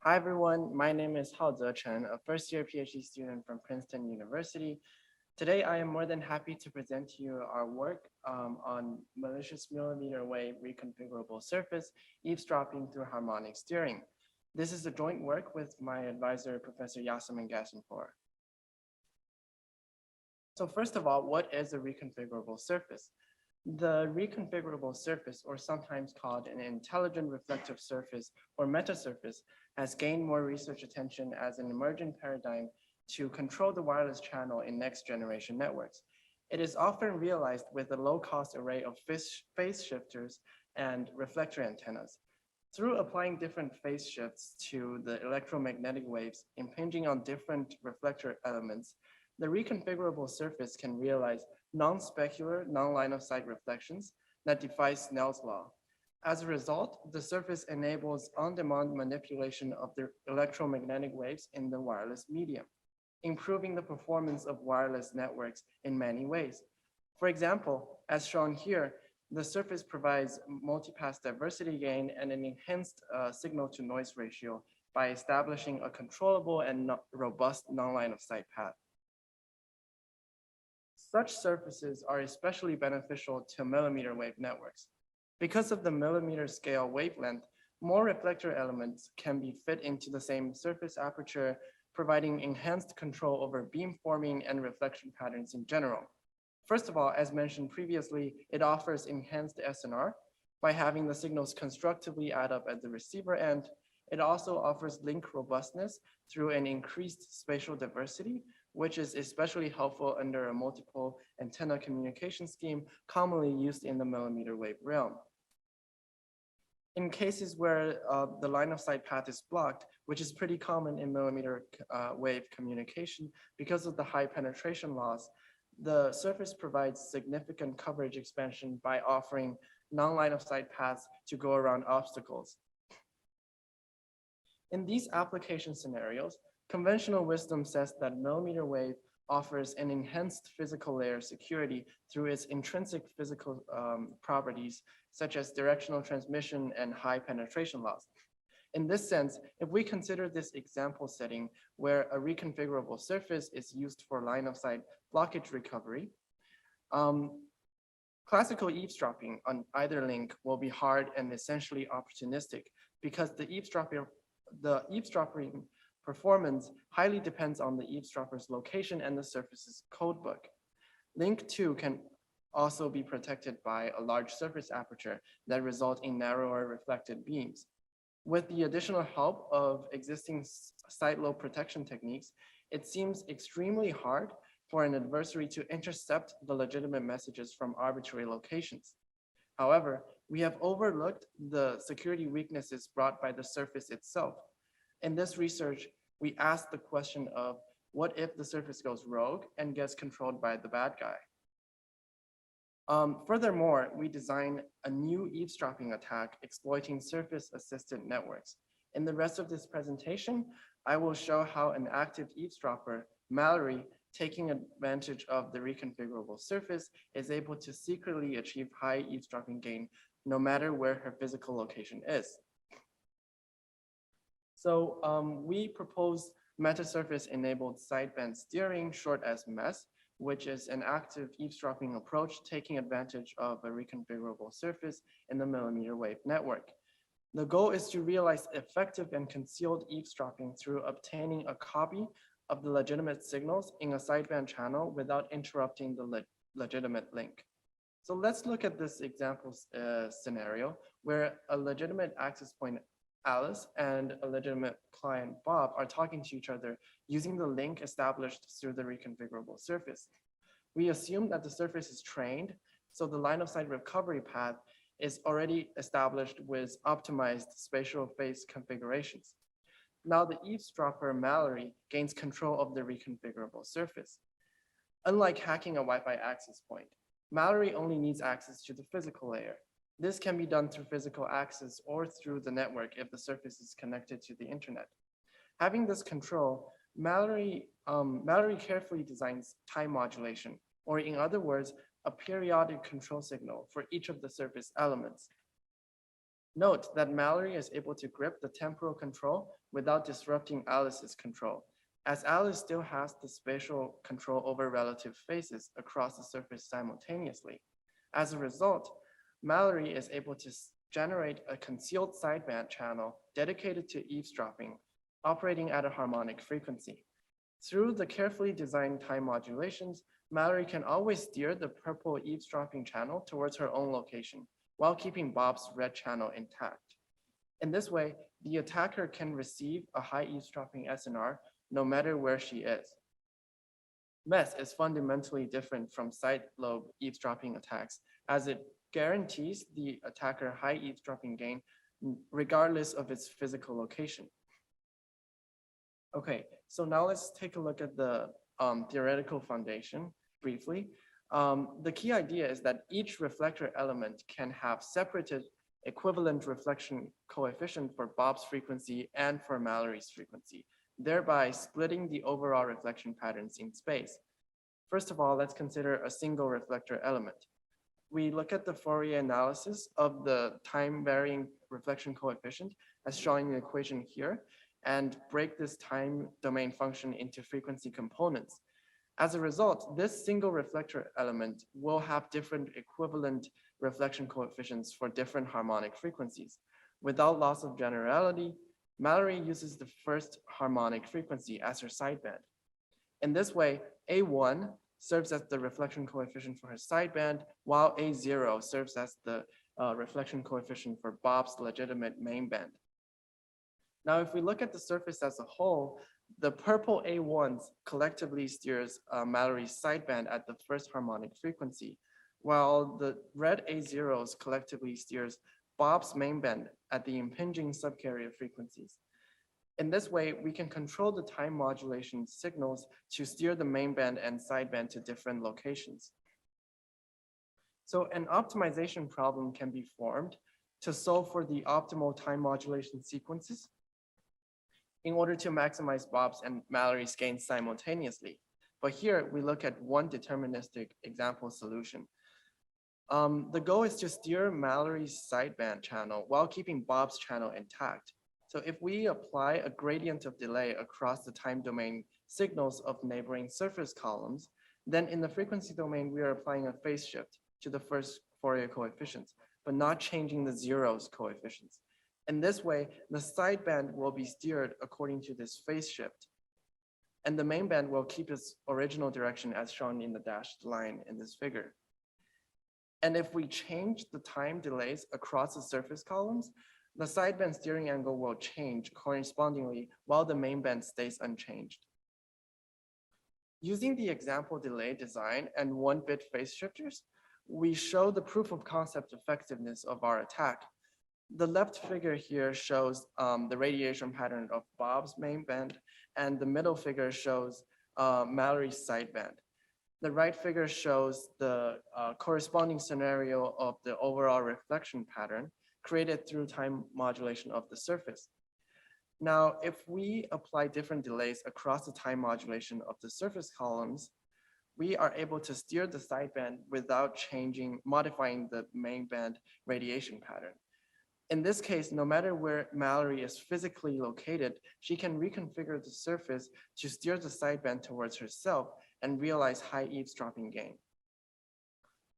Hi, everyone. My name is Hao Chen, a first-year PhD student from Princeton University. Today, I am more than happy to present to you our work on malicious millimeter wave reconfigurable surface eavesdropping through harmonic steering. This is a joint work with my advisor, Professor Yasemin Gassenpour. So first of all, what is a reconfigurable surface? The reconfigurable surface, or sometimes called an intelligent reflective surface or metasurface, has gained more research attention as an emerging paradigm to control the wireless channel in next generation networks. It is often realized with a low-cost array of phase shifters and reflector antennas. Through applying different phase shifts to the electromagnetic waves impinging on different reflector elements, the reconfigurable surface can realize non-specular, non-line-of-sight reflections that defy Snell's law. As a result, the surface enables on-demand manipulation of the electromagnetic waves in the wireless medium, improving the performance of wireless networks in many ways. For example, as shown here, the surface provides multipass diversity gain and an enhanced signal-to-noise ratio by establishing a controllable and robust non-line-of-sight path. Such surfaces are especially beneficial to millimeter wave networks. Because of the millimeter scale wavelength, more reflector elements can be fit into the same surface aperture, providing enhanced control over beamforming and reflection patterns in general. First of all, as mentioned previously, it offers enhanced SNR by having the signals constructively add up at the receiver end. It also offers link robustness through an increased spatial diversity, which is especially helpful under a multiple antenna communication scheme commonly used in the millimeter wave realm. In cases where the line of sight path is blocked, which is pretty common in millimeter wave communication because of the high penetration loss, the surface provides significant coverage expansion by offering non-line of sight paths to go around obstacles. In these application scenarios, conventional wisdom says that millimeter wave offers an enhanced physical layer security through its intrinsic physical properties, such as directional transmission and high penetration loss. In this sense, if we consider this example setting where a reconfigurable surface is used for line of sight blockage recovery, classical eavesdropping on either link will be hard and essentially opportunistic because the eavesdropping performance highly depends on the eavesdropper's location and the surface's codebook. Link 2 can also be protected by a large surface aperture that result in narrower reflected beams. With the additional help of existing side lobe protection techniques, it seems extremely hard for an adversary to intercept the legitimate messages from arbitrary locations. However, we have overlooked the security weaknesses brought by the surface itself. In this research, we asked the question of what if the surface goes rogue and gets controlled by the bad guy? Furthermore, we designed a new eavesdropping attack exploiting surface-assisted networks. In the rest of this presentation, I will show how an active eavesdropper, Mallory, taking advantage of the reconfigurable surface, is able to secretly achieve high eavesdropping gain no matter where her physical location is. So we propose metasurface-enabled sideband steering, short as MES, which is an active eavesdropping approach taking advantage of a reconfigurable surface in the millimeter wave network. The goal is to realize effective and concealed eavesdropping through obtaining a copy of the legitimate signals in a sideband channel without interrupting the legitimate link. So let's look at this example scenario where a legitimate access point Alice and a legitimate client Bob are talking to each other using the link established through the reconfigurable surface. We assume that the surface is trained, so the line of sight recovery path is already established with optimized spatial phase configurations. Now the eavesdropper Mallory gains control of the reconfigurable surface. Unlike hacking a Wi-Fi access point, Mallory only needs access to the physical layer. This can be done through physical access or through the network if the surface is connected to the internet. Having this control, Mallory carefully designs time modulation, or in other words, a periodic control signal for each of the surface elements. Note that Mallory is able to grip the temporal control without disrupting Alice's control, as Alice still has the spatial control over relative faces across the surface simultaneously. As a result, Mallory is able to generate a concealed sideband channel dedicated to eavesdropping, operating at a harmonic frequency. Through the carefully designed time modulations, Mallory can always steer the purple eavesdropping channel towards her own location, while keeping Bob's red channel intact. In this way, the attacker can receive a high eavesdropping SNR no matter where she is. MESS is fundamentally different from side lobe eavesdropping attacks, as it guarantees the attacker high eavesdropping gain regardless of its physical location. Okay, so now let's take a look at the theoretical foundation briefly. The key idea is that each reflector element can have separated equivalent reflection coefficient for Bob's frequency and for Mallory's frequency, thereby splitting the overall reflection patterns in space. First of all, let's consider a single reflector element. We look at the Fourier analysis of the time varying reflection coefficient as shown in the equation here, and break this time domain function into frequency components. As a result, this single reflector element will have different equivalent reflection coefficients for different harmonic frequencies. Without loss of generality, Mallory uses the first harmonic frequency as her sideband. In this way, A1 serves as the reflection coefficient for her sideband, while A0 serves as the reflection coefficient for Bob's legitimate main band. Now, if we look at the surface as a whole, the purple A1s collectively steers Mallory's sideband at the first harmonic frequency, while the red A0s collectively steers Bob's main band at the impinging subcarrier frequencies. In this way, we can control the time modulation signals to steer the main band and sideband to different locations. So an optimization problem can be formed to solve for the optimal time modulation sequences in order to maximize Bob's and Mallory's gains simultaneously. But here we look at one deterministic example solution. The goal is to steer Mallory's sideband channel while keeping Bob's channel intact. So if we apply a gradient of delay across the time domain signals of neighboring surface columns, then in the frequency domain, we are applying a phase shift to the first Fourier coefficients, but not changing the zeros coefficients. In this way, the sideband will be steered according to this phase shift, and the main band will keep its original direction as shown in the dashed line in this figure. And if we change the time delays across the surface columns, the sideband steering angle will change correspondingly while the main band stays unchanged. Using the example delay design and 1-bit phase shifters, we show the proof of concept effectiveness of our attack. The left figure here shows the radiation pattern of Bob's main band, and the middle figure shows Mallory's sideband. The right figure shows the corresponding scenario of the overall reflection pattern created through time modulation of the surface. Now, if we apply different delays across the time modulation of the surface columns, we are able to steer the sideband without modifying the main band radiation pattern. In this case, no matter where Mallory is physically located, she can reconfigure the surface to steer the sideband towards herself and realize high eavesdropping gain.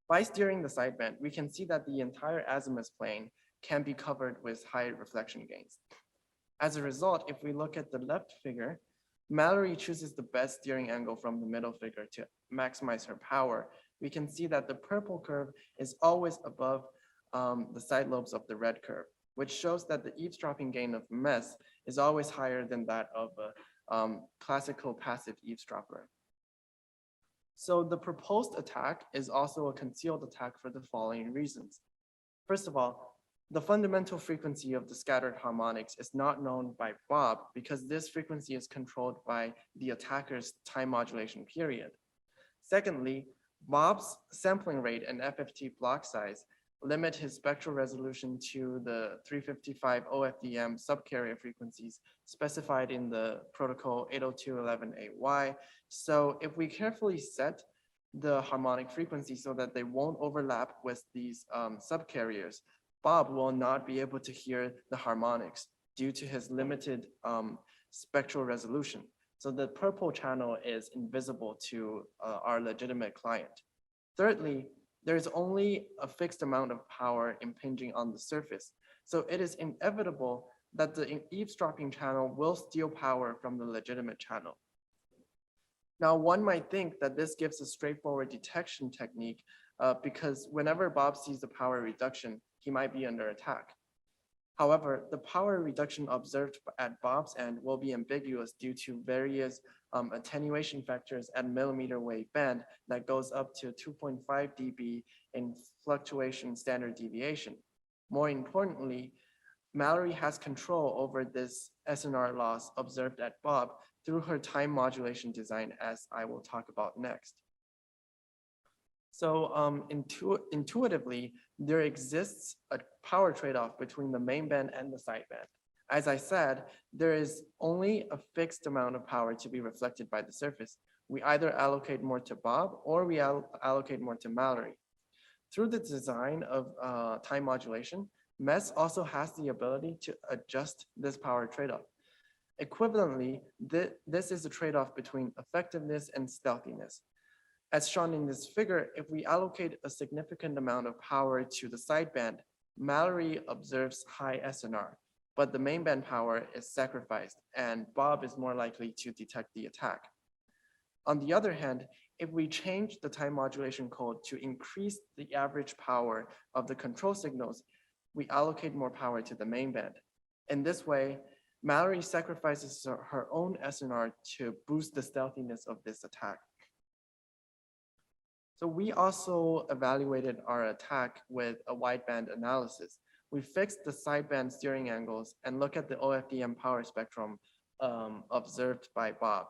By steering the sideband, we can see that the entire azimuth plane can be covered with high reflection gains. As a result, if we look at the left figure, Mallory chooses the best steering angle from the middle figure to maximize her power. We can see that the purple curve is always above the side lobes of the red curve, which shows that the eavesdropping gain of MESS is always higher than that of a classical passive eavesdropper. So the proposed attack is also a concealed attack for the following reasons. First of all, the fundamental frequency of the scattered harmonics is not known by Bob because this frequency is controlled by the attacker's time modulation period. Secondly, Bob's sampling rate and FFT block size limit his spectral resolution to the 355 OFDM subcarrier frequencies specified in the protocol 802.11ay. So if we carefully set the harmonic frequency so that they won't overlap with these subcarriers, Bob will not be able to hear the harmonics due to his limited spectral resolution. So the purple channel is invisible to our legitimate client. Thirdly, there's only a fixed amount of power impinging on the surface. So it is inevitable that the eavesdropping channel will steal power from the legitimate channel. Now, one might think that this gives a straightforward detection technique because whenever Bob sees the power reduction, he might be under attack. However, the power reduction observed at Bob's end will be ambiguous due to various attenuation factors at mmWave band that goes up to 2.5 dB in fluctuation standard deviation. More importantly, Mallory has control over this SNR loss observed at Bob through her time modulation design, as I will talk about next. So intuitively, there exists a power trade-off between the main band and the sideband. As I said, there is only a fixed amount of power to be reflected by the surface. We either allocate more to Bob or we allocate more to Mallory. Through the design of time modulation, MES also has the ability to adjust this power trade-off. Equivalently, this is a trade-off between effectiveness and stealthiness. As shown in this figure, if we allocate a significant amount of power to the sideband, Mallory observes high SNR, but the main band power is sacrificed and Bob is more likely to detect the attack. On the other hand, if we change the time modulation code to increase the average power of the control signals, we allocate more power to the main band. In this way, Mallory sacrifices her own SNR to boost the stealthiness of this attack. So we also evaluated our attack with a wideband analysis. We fixed the sideband steering angles and look at the OFDM power spectrum observed by Bob.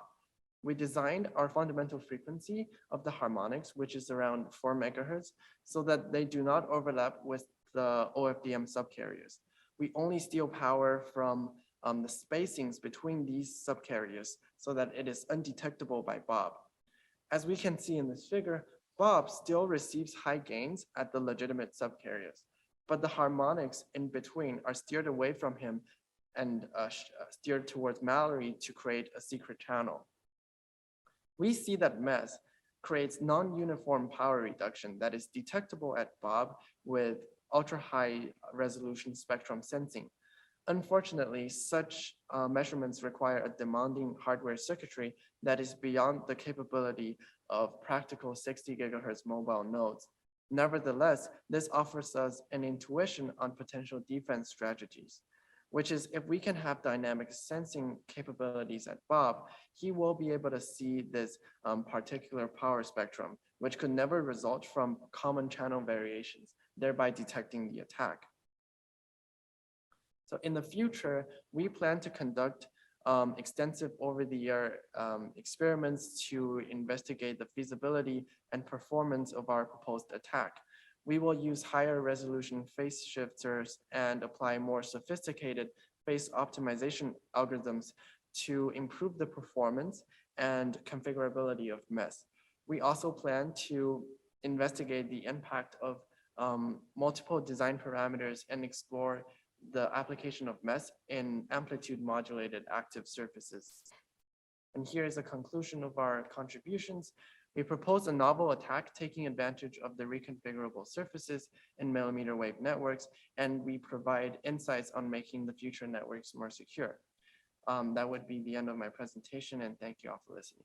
We designed our fundamental frequency of the harmonics, which is around 4 megahertz, so that they do not overlap with the OFDM subcarriers. We only steal power from the spacings between these subcarriers so that it is undetectable by Bob. As we can see in this figure, Bob still receives high gains at the legitimate subcarriers, but the harmonics in between are steered away from him and steered towards Mallory to create a secret channel. We see that MES creates non-uniform power reduction that is detectable at Bob with ultra-high resolution spectrum sensing. Unfortunately, such measurements require a demanding hardware circuitry that is beyond the capability of practical 60 gigahertz mobile nodes. Nevertheless, this offers us an intuition on potential defense strategies, which is if we can have dynamic sensing capabilities at Bob, he will be able to see this particular power spectrum, which could never result from common channel variations, thereby detecting the attack. So in the future, we plan to conduct extensive over-the-air experiments to investigate the feasibility and performance of our proposed attack. We will use higher resolution phase shifters and apply more sophisticated phase optimization algorithms to improve the performance and configurability of MES. We also plan to investigate the impact of multiple design parameters and explore the application of MES in amplitude modulated active surfaces. And here is a conclusion of our contributions. We propose a novel attack taking advantage of the reconfigurable surfaces in mmWave networks, and we provide insights on making the future networks more secure. That would be the end of my presentation, and thank you all for listening.